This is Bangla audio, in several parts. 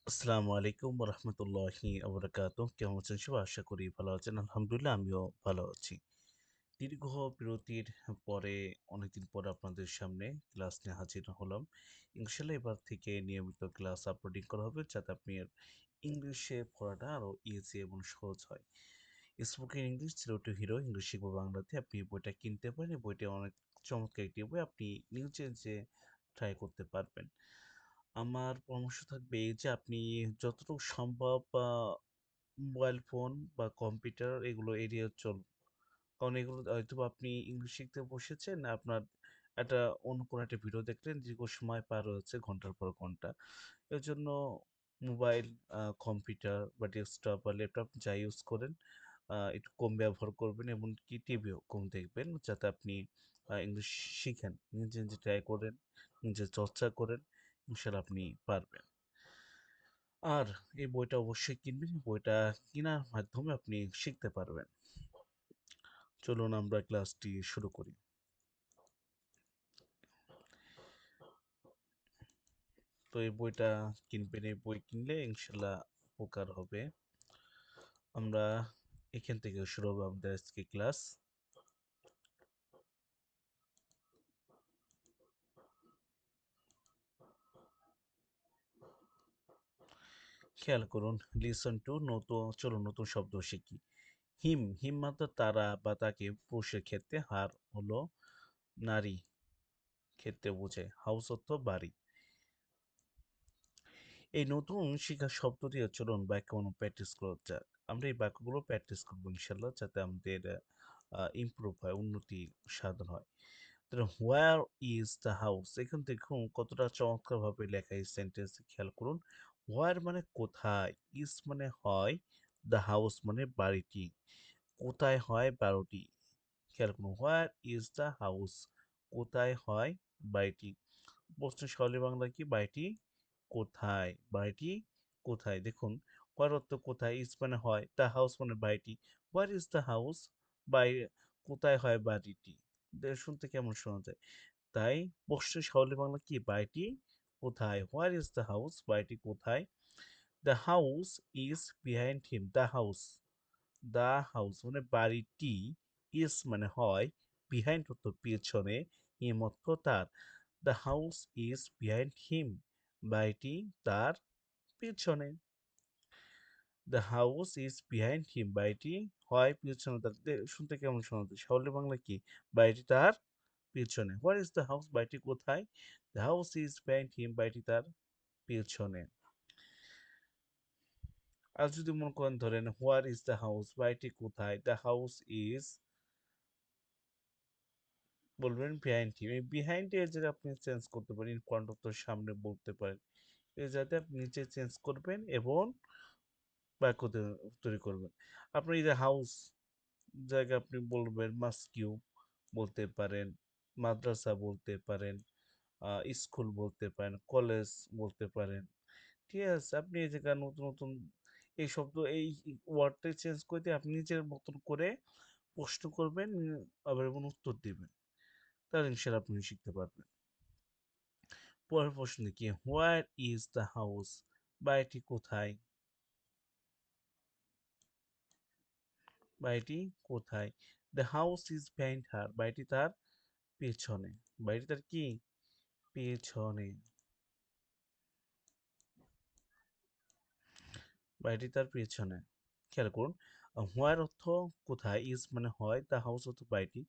আসসালামু আলাইকুম রহমতুল্লাহি আবরাকাত। কেমন আছেন সবাই? আশা করি ভালো আছেন। আলহামদুলিল্লাহ আমিও ভালো আছি। দীর্ঘ বিরতির পরে অনেকদিন পর আপনাদের সামনে ক্লাস নিয়ে হাজির হলাম। ইনশাআল্লাহ এবার থেকে নিয়মিত ক্লাস আপলোডিং করা হবে যাতে আপনি ইংলিশে পড়াটা আরো ইজি এবং সহজ হয়। Spoken English zero two hero English শিখবো বাংলাতে আপনি এই বইটা কিনতে পারেন। এই বইটা অনেক চমৎকার একটি বই। আপনি নিজে যে ট্রাই করতে পারবেন। আমার পরামর্শ থাকবে এই যে আপনি যতটুকু সম্ভব মোবাইল ফোন বা কম্পিউটার এগুলো এড়িয়ে চলুন। কারণ এগুলো হয়তোবা আপনি ইংলিশ শিখতে বসেছেন, আপনার একটা অন্য কোনো একটা ভিডিও দেখলেন, দীর্ঘ সময় পার হচ্ছে ঘন্টার পর ঘন্টা। এর জন্য মোবাইল, কম্পিউটার বা ডেস্কটপ বা ল্যাপটপ যা ইউজ করেন, একটু কম ব্যবহার করবেন, এমনকি টিভিও কম দেখবেন যাতে আপনি ইংলিশ শিখেন। নিজে, নিজে ট্রাই করেন, নিজে চর্চা করেন, ইনশাআল্লাহ আপনি পারবেন। আর এই বইটা অবশ্যই কিনবেন। বইটা কেনার মাধ্যমে আপনি শিখতে পারবেন। চলুন আমরা ক্লাসটি শুরু করি। তো এই বইটা কিনবেন। এই বই কিনলে ইনশাআল্লাহ উপকার হবে। আমরা এখান থেকে শুরু হবে আমাদের আজকে ক্লাস। খেয়াল করুন, লিসন টু চলুন নতুন শব্দ শিখি। হিম, হিম মানে তারা বা তাকে পুরুষের ক্ষেত্রে, হার হলো নারী ক্ষেত্রে বোঝায়, হাউস অর্থ বাড়ি। এই নতুন শিখার শব্দ দিয়ে চলুন বাক্য প্র্যাকটিস করা যাক। আমরা এই বাক্যগুলো প্র্যাকটিস করবো ইনশাল্লাহ যাতে আমাদের ইমপ্রুভ হয়, উন্নতি সাধন হয়। হোয়ার ইজ দ্য হাউস, এখান দেখুন কতটা চমৎকার ভাবে লেখা এই সেন্টেন্স, খেয়াল করুন। হোয়ার মানে কোথায়, ইজ মানে হয়, দ্য হাউস মানে বাড়িটি, কোথায় হয় বারোটি। খেয়াল করুন, হোয়ার ইজ দ্য হাউস, কোথায় হয় বাড়িটি। প্রশ্নের সরল বাংলা কি? বাড়িটি কোথায়, বাড়িটি কোথায়। দেখুন, হোয়ার অর্থ কোথায়, ইজ মানে হয়, দ্য হাউস মানে বাড়িটি। Where is the house, by কোথায় হয় বাড়িটি। শুনতে কেমন শোনা যায়? তাই প্রশ্নের সরল বাংলা কি? বাড়িটি কোথায়। হোয়ার ইজ দ্য হাউস, বাড়িটি কোথায়। The house is behind him, the house, the house মানে বাড়িটি, ইজ মানে হয়, বিহাইন্ড অর্থ পেছনে, হিম অর্থ তার। The house is behind him, বাড়িটি তার পেছনে। The house is behind him, বাড়িটি হয় পেছনে তার। শুনতে কেমন শোনাচ্ছে? সরল বাংলা কি? বাড়িটি তার পেছনে। হোয়ার ইজ দ্য হাউস, বাড়িটি কোথায়। The house is behind him, বাড়িটি তার পেছনে। আর যদি মনে করেন, ধরেন হোয়ার ইজ দ্য হাউস, বাড়িটি কোথায়, দ্য হাউস ইজ, বলবেন বিহাইন্ড হিম। এই বিহাইন্ড এর জায়গায় আপনি চেঞ্জ করতে পারেন, ইন ফ্রন্ট অফ, সামনে বলতে পারেন। এই যাতে আপনি নিচে চেঞ্জ করবেন এবং বাক্য তৈরি করবেন। আপনি এই যে হাউস জায়গায় আপনি বলবেন মাস্কিউ বলতে পারেন, মাদ্রাসা বলতে পারেন, স্কুল বলতে পারেন, কলেজ বলতে পারেন। ঠিক আছে? আপনি এই জায়গায় নতুন, নতুন এই শব্দ, এই ওয়ার্ডটা চেঞ্জ করে দিয়ে আপনি নিজের মতন করে প্রশ্ন করবেন, আবার এবং উত্তর দিবেন। তাহলে ইনশাআল্লাহ আপনি শিখতে পারবেন। পরের প্রশ্ন কি? হোয়ার ইজ দ্য হাউস, বাড়িটি কোথায়, বাড়িটি কোথায়। দ্য হাউস ইজ বিহাইন্ড হার, বাড়িটি তার পেছনে, বাড়িটি তার কি? পেছনে, বাড়িটি তার পেছনে। খেয়াল করুন, হোয়ার অর্থ কোথায়, ইজ মানে হয়, দ্য হাউস অর্থ বাড়িটি।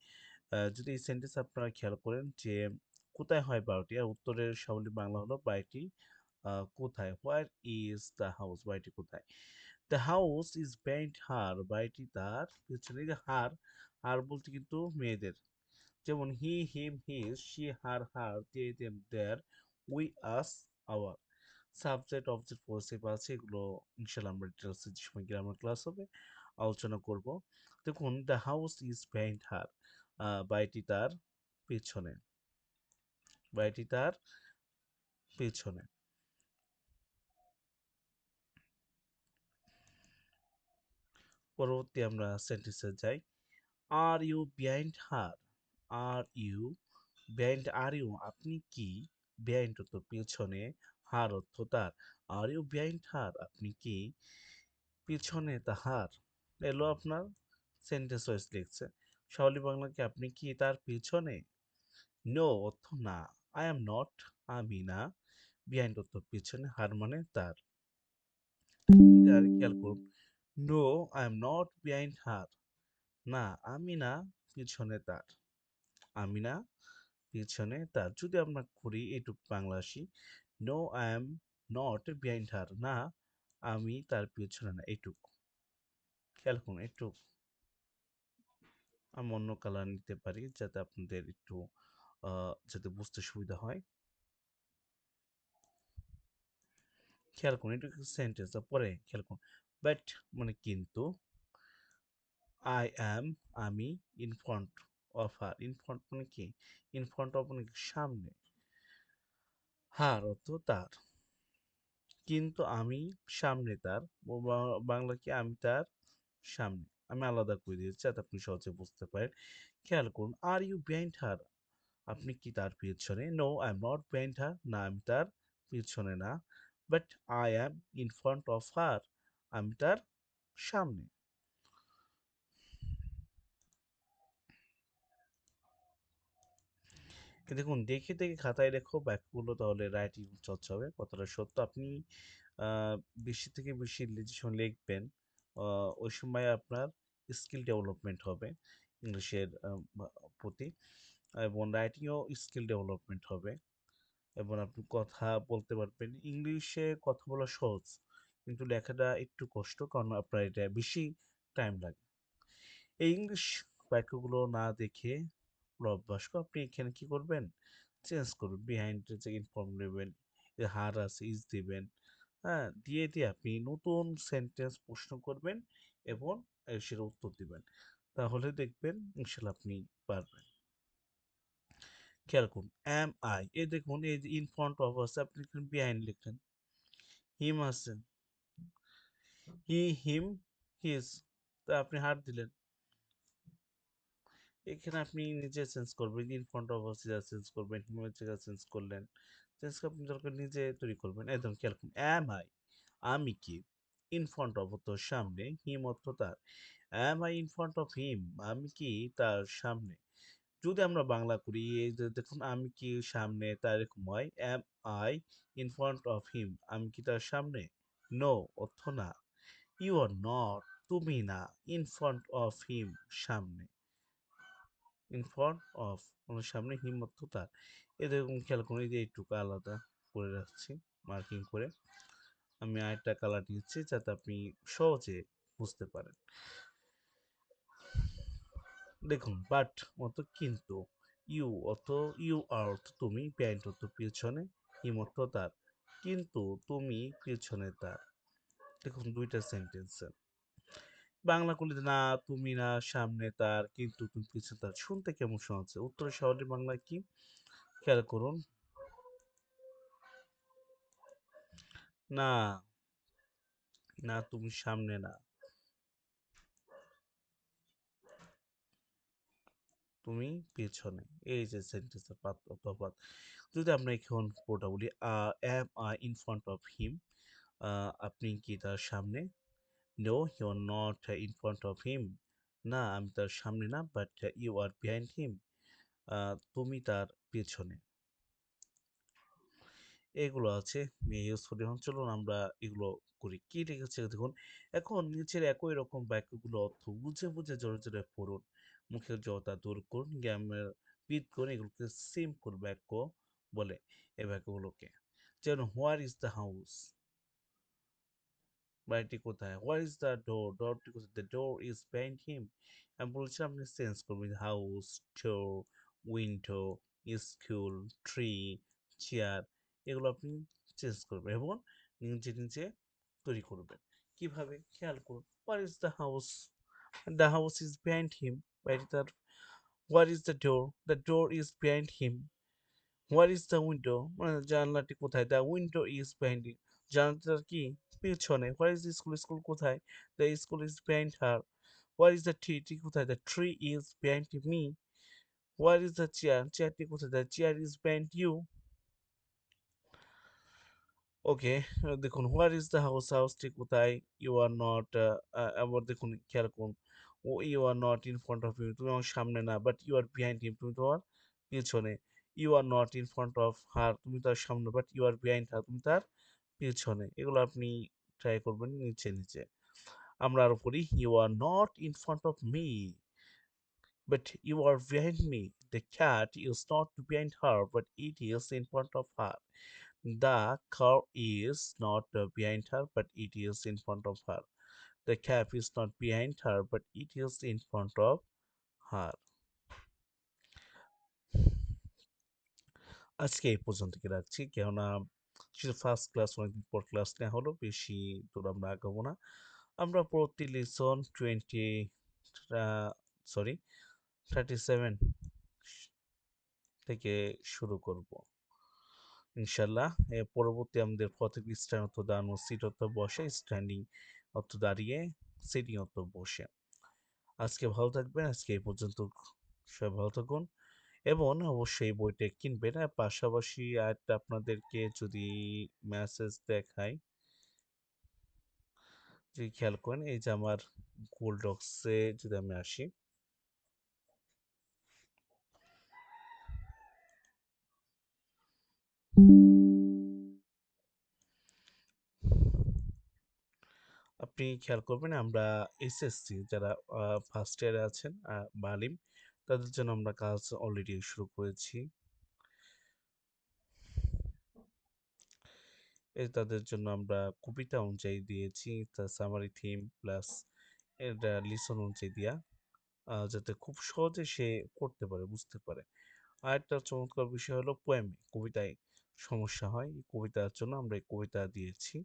যদি এই সেন্টেন্স আপনারা খেয়াল করেন যে কোথায় হয় বারোটি, আর উত্তরের সাবলীল বাংলা হলো বাড়িটি কোথায়। হোয়ার ইজ দ্য হাউস, বাড়িটি কোথায়। দ্য হাউস ইজ বিহাইন্ড হার, বাড়িটি তার পেছনে। এই যে হার, হার বলতে কিন্তু মেয়েদের, যেমন he, him, his, she, her, her, they, them, their, we, us, our. Subject, object, possessive আছে, এগুলো ইনশাল্লাহ আমরা ডিটেলসে যে সময় গ্রামার ক্লাস হবে আলোচনা করব। দেখুন, দ্য হাউস ইজ বিহাইন্ড হার, বাড়িটি তার পেছনে, বাড়িটি তার পেছনে। পরবর্তী আমরা সেন্টেন্সে যাই। Are you behind her, are you behind, are you আপনি কি, বিহাইন্ড তো পেছনে, হার অর্থ তার। আর ইউ বিহাইন্ড হার, আপনি কি পিছনে তাহার? এলো আপনার সেন্টেন্স ওয়াইজ লিখছে। সরল বাংলা কি আপনি কি তার পিছনে? নো অর্থ না, আই এম নট আমি না, বিহাইন্ড অর্থ পিছনে, হার মানে তার। আর খেয়াল করুন, no I am not behind her, না আমি না পিছনে তার, আমি না পিছনে তার। যদি আমরা করি এইটুকু বাংলা আসি, no I am not behind her, না আমি তার পিছনে না, এইটুকু খেয়াল করুন। একটু আমি অন্য কালার নিতে পারি যাতে আপনাদের একটু যাতে বুঝতে সুবিধা হয়। খেয়াল করুন, এটা সেন্টেন্স পরে খেয়াল করুন। বাট মানে কিন্তু, আই অ্যাম আমি, in front of her, in front মানে কি? ইন ফ্রন্ট অফ মানে কি? সামনে, হার অর্থ তার, কিন্তু আমি সামনে তার। বাংলা কি আমি তার সামনে, আমি আলাদা করে দিয়েছি যাতে আপনি সহজে বুঝতে পারেন। খেয়াল করুন, আর ইউ বিহাইন্ড হার, আপনি কি তার পিছনে? No I am not behind her, না আমি তার পিছনে না। But I am in front of her, আমি তার সামনে। দেখুন, দেখে দেখে খাতায় লেখো বাক্যগুলো, তাহলে রাইটিং চর্চা হবে। কথাটা সত্য। আপনি আহ, বেশি থেকে বেশি লিখেশন লিখবেন, ওই সময় আপনার স্কিল ডেভেলপমেন্ট হবে ইংলিশের প্রতি, এবং রাইটিংও স্কিল ডেভেলপমেন্ট হবে, এবং আপনি কথা বলতে পারবেন। ইংলিশে কথা বলা সহজ, কিন্তু লেখাটা একটু কষ্ট, কারণ আপনার এটা বেশি টাইম লাগে। এই ইংলিশ বাক্যগুলো না দেখে পুরো অভ্যাস করে আপনি এখানে কি করবেন? চেঞ্জ করবেন, বিহাইন্ড যে ইনফর্ম নেবেন, হার আছে ইজ দিবেন, হ্যাঁ, দিয়ে দিয়ে আপনি নতুন সেন্টেন্স প্রশ্ন করবেন এবং সেটা উত্তর দিবেন। তাহলে দেখবেন ইনশাল্লাহ আপনি পারবেন। খেয়াল করুন, এম আই, এই দেখুন এই যে ইন ফ্রন্ট অফ আছে, আপনি বিহাইন্ড লিখলেন। হিম আছে, হি হিম হিজ, তা আপনি হার দিলেন। এখানে আপনি নিজে চেঞ্জ করবেন, ইন ফ্রন্ট অফ জায়গা চেঞ্জ করবেন, হিমের জায়গা চেঞ্জ করলেন, চেঞ্জ করে আপনি দরকার নিজে তৈরি করবেন। একদম খেয়াল করুন, অ্যাম আই, আমি কি, ইন ফ্রন্ট অফ তো সামনে, হিম অর্থ তার, অ্যাম আই ইন ফ্রন্ট অফ হিম, আমি কি তার সামনে। যদি আমরা বাংলা করি, এই যে দেখুন, আমি কি সামনে তার, এরকম হয়, অ্যাম আই ইন ফ্রন্ট অফ হিম, আমি কি তার সামনে? নো অর্থ না, ইউ আর নট তুমি না, ইন ফ্রন্ট অফ হিম সামনে, ইন ফ্রন্ট অফ মানে সামনে, হিম্মত তার। এরকম খেয়াল করুন, এই যে এইটুকু আলাদা করে রাখছি মার্কিং করে। আমি আরেকটা কালার নিচ্ছি যাতে আপনি সহজে বুঝতে পারেন। দেখুন, বাট অত কিন্তু, ইউ অত ইউ আর অর্থ তুমি, প্যান্ট অর্থ পিছনে, হিম অর্থ তার, কিন্তু তুমি পিছনে তার। দেখুন দুইটা সেন্টেন্স, বাংলা করলে না তুমি না সামনে তার, কিন্তু তুমি পিছনে তার, শুনতে কেমন শোনাচ্ছে? উত্তরে সহজে বাংলা কি? খেয়াল করুন, না, না তুমি সামনে না, তুমি পেছনে। এই যে সেন্টেন্সের তফাৎ। যদি আমরা এখন পুরোটা বলি, am I in front of him, আপনি কি তার সামনে? No you are not in front of him, না আমি তার সামনে না, but you are behind him, তুমি তার পেছনে। এগুলো আছে ইউজফুল। এখন চলুন আমরা এগুলো করি। কি লিখেছে দেখুন, এখন নিচের একই রকম বাক্যগুলো অর্থ বুঝে বুঝে জোরে জোরে পড়ুন, মুখের জড়তা দূর করুন, জ্ঞানের বিদ করুন, এগুলোকে সিম্পল বাক্য বলে এই বাক্যগুলোকে। যেমন, হোয়ার ইজ দ্য হাউস, বাড়িটি কোথায়? হোয়ার ইজ দ্য ডোর, ডোরটি কোথায়? দ্য ডোর ইজ বিহাইন্ড হিম। আমি বলছিলাম আপনি চেঞ্জ করবেন, হাউস, ডোর, উইন্ডো, স্কুল, ট্রি, চেয়ার, এগুলো আপনি চেঞ্জ করবেন এবং নিজে নিজে তৈরি করবেন। কিভাবে? খেয়াল করুন, where is the house, the house is behind him, বাড়িটি তার। Where is the door, the door is behind him. Where is the window, মানে জানলাটি কোথায়? The window is behind him, জানলাটার কি? পিছনে। Where is the school, school কোথায়? The school is behind her. Where is the tree, tree কোথায়? The tree is behind me. Where is the chair, চেয়ারটি কোথায়? The chair is behind you. Okay, দেখুন হোয়ার ইজ দ্য হাউস, হাউসটি কোথায়? ইউ আর নট, আবার দেখুন খেয়াল করুন, ও you are not in front of him, তুমি আমার সামনে না, but you are behind him, তুমি তোমার পিছনে। You are not in front of her, তুমি তার সামনে, but you are behind her, তুমি তার পিছনে। এগুলো আপনি ট্রাই করবেন নিচে নিচে। আমরা আরো পড়ি, you are not in front of me, but you are behind me. The cat is not behind her, but it is in front of her. The car is not behind her, but it is in front of her. The cap is not behind her, but it is in front of her. আজকে এই পর্যন্ত কি রাখছি, কেননা শুধু ফার্স্ট ক্লাস, অনেকদিন পর ক্লাস নেওয়া হলো, বেশি দূর আমরা আগাবো না। আমরা পরবর্তী লেসন সরি 37 থেকে শুরু করব ইনশাল্লাহ। পরবর্তী আমাদের প্রত্যেক স্ট্যান্ড অর্থ দাঁড়ানো, সিট অর্থ বসে, স্ট্যান্ডিং অর্থ দাঁড়িয়ে, সিটিং অর্থ বসে। আজকে ভালো থাকবেন, আজকে এই পর্যন্ত, সবাই ভালো থাকুন এবং অবশ্যই বইটা কিনবেন। আর পাশাপাশি আরেকটা আপনাদেরকে যদি মেসেজ দেখাই, যদি খেয়াল করেন, এই যে আমার গুগল ডক্সে যদি আমি আসি, আপনি খেয়াল করবেন আমরা এসএসসি যারা ফার্স্ট ইয়ারে আছেন বা আলিম, তাদের জন্য আমরা কাজ অলরেডি শুরু করেছি। এই তাদের জন্য আমরা কবিতা অনুযায়ী দিয়েছি, তার সামারি থিম প্লাস এটা লিসন অনুযায়ী দিয়া, যাতে খুব সহজে সে পড়তে পারে, বুঝতে পারে। আর একটা চমৎকার বিষয় হলো পোয়েমে, কবিতায় সমস্যা হয়, এই কবিতার জন্য আমরা এই কবিতা দিয়েছি।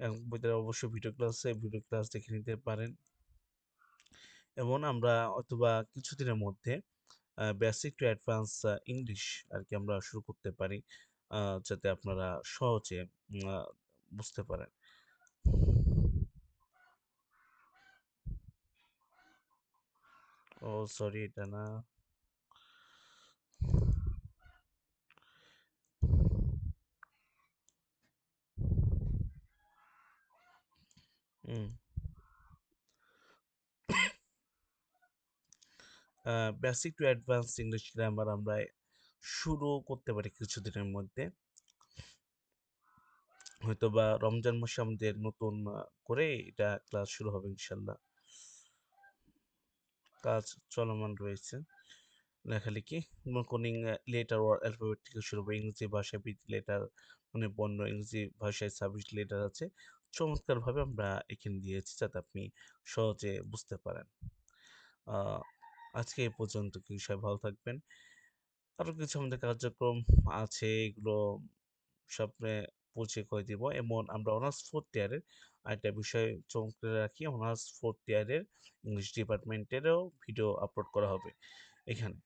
এবং কবিতার অবশ্যই ভিডিও ক্লাস দেখে নিতে পারেন। এবং আমরা অথবা কিছুদিনের মধ্যে বেসিক টু অ্যাডভান্স ইংলিশ আর কি আমরা শুরু করতে পারি, যাতে আপনারা সহজে বুঝতে পারেন। ও সরি, এটা না। Basic to advance English grammar আমরা শুরু করতে পারি কিছুদিনের মধ্যে, হয়তো বা রমজান মাসে আমাদের নতুন করে এটা ক্লাস শুরু হবে ইনশাল্লাহ। কাজ চলমান রয়েছে, লেখালেখি, কোনিং লেটার ও অ্যালফাবেট থেকে শুরু হবে, ইংরেজি ভাষায় বৃত্তি লেটার, মানে বর্ণ, ইংরেজি ভাষায় সাবজেক্ট লেটার আছে, চমৎকারভাবে আমরা এখানে দিয়েছি যাতে আপনি সহজে বুঝতে পারেন। আহ, আজকে এই পর্যন্ত, কি সবাই ভালো থাকবেন। আরো কিছু আমাদের কার্যক্রম আছে, এগুলো সামনে পৌঁছে করে দিব। এমন আমরা অনার্স ফোর্থ ইয়ারের আরেকটা বিষয় চমক করে রাখি, অনার্স ফোর্থ ইয়ারের ইংলিশ ডিপার্টমেন্টেরও ভিডিও আপলোড করা হবে এখানে।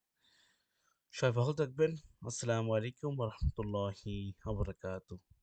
সবাই ভালো থাকবেন। আসসালামু আলাইকুম রহমতুল্লাহি ওয়া বারাকাতুহু।